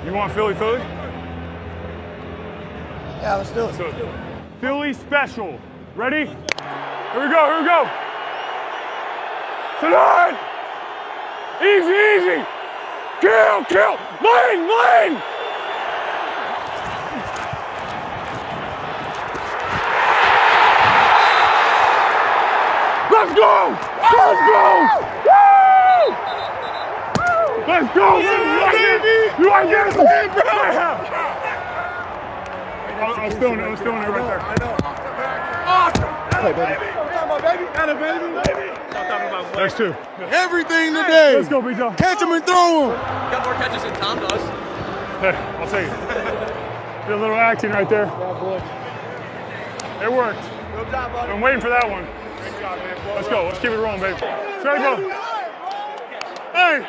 You want Philly, Philly? Yeah, let's do it. Philly special. Ready? Here we go, here we go. Tonight! Easy, easy! Kill, kill! Lane, lane! Let's go! Let's go! Woo! Let's go! You like this? I was feeling it right there. I know. Awesome! Hey, baby. Next two. Everything today. Let's go, B-Joe. Catch him and throw him. You got more catches than Tom does. Hey, I'll take it. Did a little acting right there. It worked. Good job, buddy. Been waiting for that one. Great job, man. Let's go. Let's keep it rolling, baby. Straight go. Hey.